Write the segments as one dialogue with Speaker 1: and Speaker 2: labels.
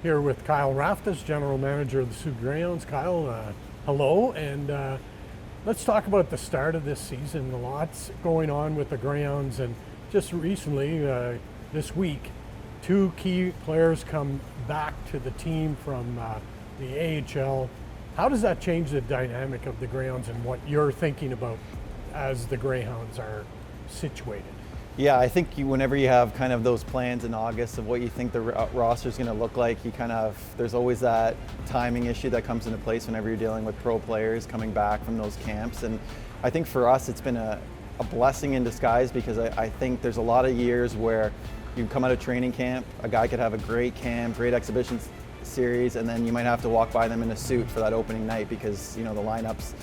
Speaker 1: Here with Kyle Raftis, General Manager of the Soo Greyhounds. Kyle, hello, and let's talk about the start of this season. A lot's going on with the Greyhounds, and just recently, this week, two key players come back to the team from the AHL. How does that change the dynamic of the Greyhounds and what you're thinking about as the Greyhounds are situated?
Speaker 2: Yeah, I think whenever you have kind of those plans in August of what you think the roster is going to look like, there's always that timing issue that comes into place whenever you're dealing with pro players coming back from those camps. And I think for us, it's been a blessing in disguise, because I think there's a lot of years where you come out of training camp, a guy could have a great camp, great exhibition series, and then you might have to walk by them in a suit for that opening night because, the lineups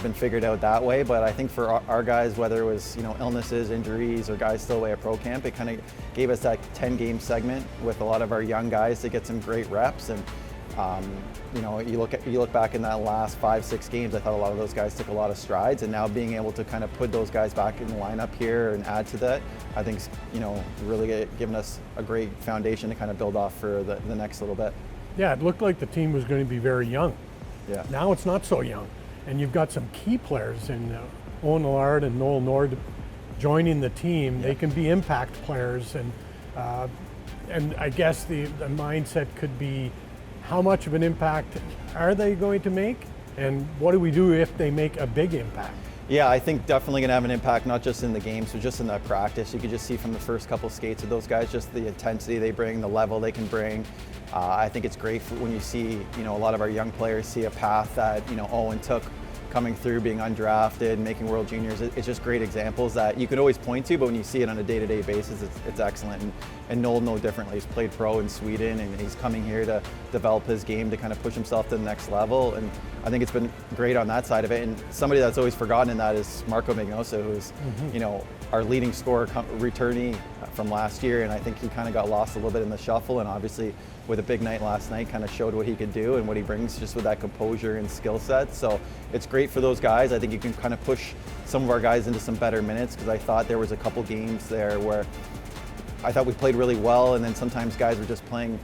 Speaker 2: been figured out that way. But I think for our guys, whether it was illnesses, injuries, or guys still away at pro camp, it kind of gave us that 10-game segment with a lot of our young guys to get some great reps. And you look back in that last 5-6 games, I thought a lot of those guys took a lot of strides, and now being able to kind of put those guys back in the lineup here and add to that, I think really given us a great foundation to kind of build off for the next little bit.
Speaker 1: Yeah, it looked like the team was going to be very young.
Speaker 2: Yeah.
Speaker 1: Now it's not so young. And you've got some key players in Owen Allard and Noel Nord joining the team.
Speaker 2: Yeah.
Speaker 1: They can be impact players, and I guess the mindset could be, how much of an impact are they going to make, and what do we do if they make a big impact?
Speaker 2: Yeah, I think definitely going to have an impact, not just in the games, but just in the practice. You could just see from the first couple skates of those guys, just the intensity they bring, the level they can bring. I think it's great when you see, a lot of our young players see a path that, Owen took coming through, being undrafted, making World Juniors. It's just great examples that you could always point to, but when you see it on a day-to-day basis, it's excellent. And Noel no differently. He's played pro in Sweden, and he's coming here to develop his game to kind of push himself to the next level. And I think it's been great on that side of it. And somebody that's always forgotten in that is Marco Magnosa, who's, our leading scorer returnee from last year. And I think he kind of got lost a little bit in the shuffle, and obviously with a big night last night kind of showed what he could do and what he brings just with that composure and skill set. So it's great for those guys. I think you can kind of push some of our guys into some better minutes, because I thought there was a couple games there where I thought we played really well, and then sometimes guys were just playing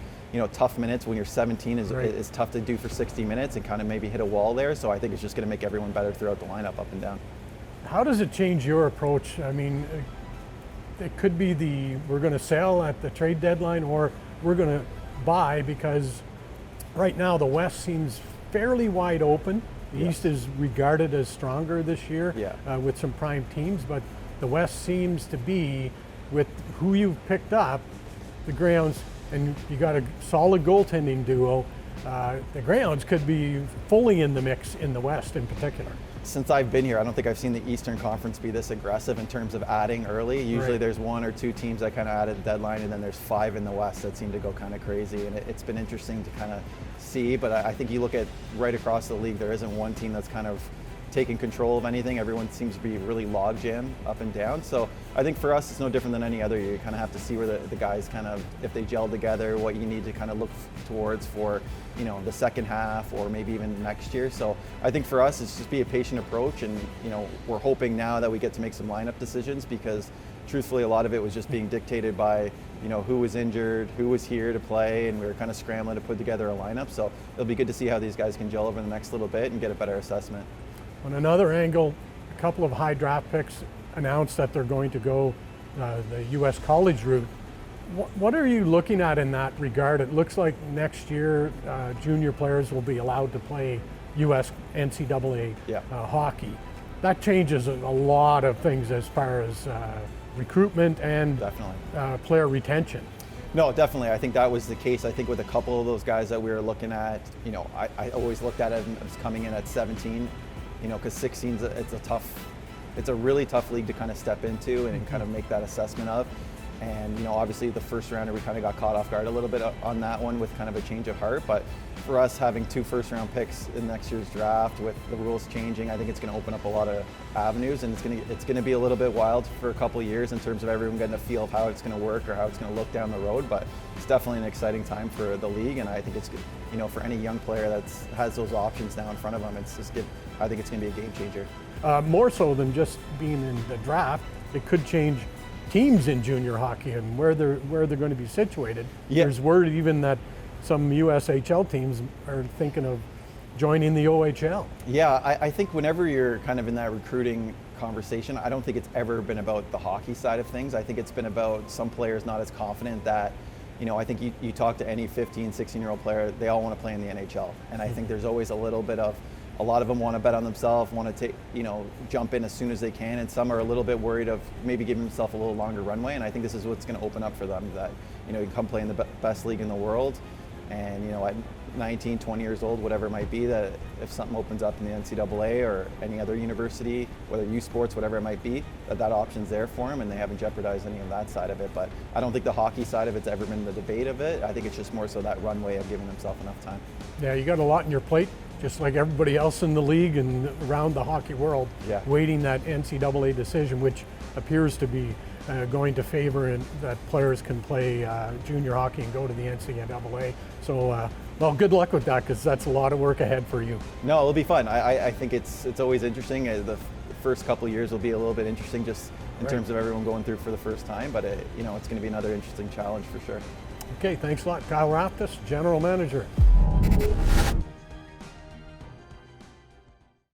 Speaker 2: tough minutes. When you're 17 is tough to do for 60 minutes and kind of maybe hit a wall there. So I think it's just going to make everyone better throughout the lineup up and down.
Speaker 1: How does it change your approach? I mean, it could be we're going to sell at the trade deadline, or we're going to buy, because right now the West seems fairly wide open. The East is regarded as stronger this year with some prime teams, but the West seems to be, with who you've picked up, the Greyhounds, and you got a solid goaltending duo, the Greyhounds could be fully in the mix in the West in particular.
Speaker 2: Since I've been here, I don't think I've seen the Eastern Conference be this aggressive in terms of adding early. Usually there's one or two teams that kind of add at the deadline, and then there's 5 in the West that seem to go kind of crazy. And it's been interesting to kind of see, but I think you look at right across the league, there isn't one team that's kind of taking control of anything. Everyone seems to be really logjam up and down. So I think for us, it's no different than any other year. You kind of have to see where the guys kind of, if they gel together, what you need to kind of look towards for, the second half or maybe even next year. So I think for us, it's just be a patient approach, and, we're hoping now that we get to make some lineup decisions, because truthfully, a lot of it was just being dictated by, who was injured, who was here to play, and we were kind of scrambling to put together a lineup. So it'll be good to see how these guys can gel over the next little bit and get a better assessment.
Speaker 1: On another angle, a couple of high draft picks announced that they're going to go the U.S. college route. What are you looking at in that regard? It looks like next year junior players will be allowed to play U.S. NCAA hockey. That changes a lot of things as far as recruitment and player retention.
Speaker 2: No, definitely. I think that was the case. I think with a couple of those guys that we were looking at, I always looked at it as coming in at 17, because 16 it's a really tough league to kind of step into and kind of make that assessment of. And obviously the first rounder, we kind of got caught off guard a little bit on that one with kind of a change of heart. But for us, having 2 first-round picks in next year's draft with the rules changing, I think it's going to open up a lot of avenues, and it's going to be a little bit wild for a couple of years in terms of everyone getting a feel of how it's going to work or how it's going to look down the road. But it's definitely an exciting time for the league, and I think it's, for any young player that has those options now in front of them, I think it's going to be a game changer.
Speaker 1: More so than just being in the draft, it could change teams in junior hockey and where they're going to be situated.
Speaker 2: Yeah.
Speaker 1: There's word even that some USHL teams are thinking of joining the OHL.
Speaker 2: Yeah, I think whenever you're kind of in that recruiting conversation, I don't think it's ever been about the hockey side of things. I think it's been about some players not as confident that, I think you talk to any 15, 16-year-old player, they all want to play in the NHL. And I think there's always a little bit of, a lot of them want to bet on themselves, want to take, jump in as soon as they can, and some are a little bit worried of maybe giving themselves a little longer runway. And I think this is what's going to open up for them, that, you can come play in the best league in the world. And, at 19, 20 years old, whatever it might be, that if something opens up in the NCAA or any other university, whether U Sports, whatever it might be, that option's there for them, and they haven't jeopardized any of that side of it. But I don't think the hockey side of it's ever been the debate of it. I think it's just more so that runway of giving themselves enough time.
Speaker 1: Yeah, you got a lot on your plate, just like everybody else in the league and around the hockey world,
Speaker 2: Yeah.
Speaker 1: waiting that NCAA decision, which appears to be going to favor in that players can play junior hockey and go to the NCAA. So, well, good luck with that, because that's a lot of work ahead for you.
Speaker 2: No, it'll be fun. I think it's always interesting. The first couple of years will be a little bit interesting, just in terms of everyone going through for the first time. But it's going to be another interesting challenge for sure.
Speaker 1: Okay, thanks a lot, Kyle Raftis, General Manager.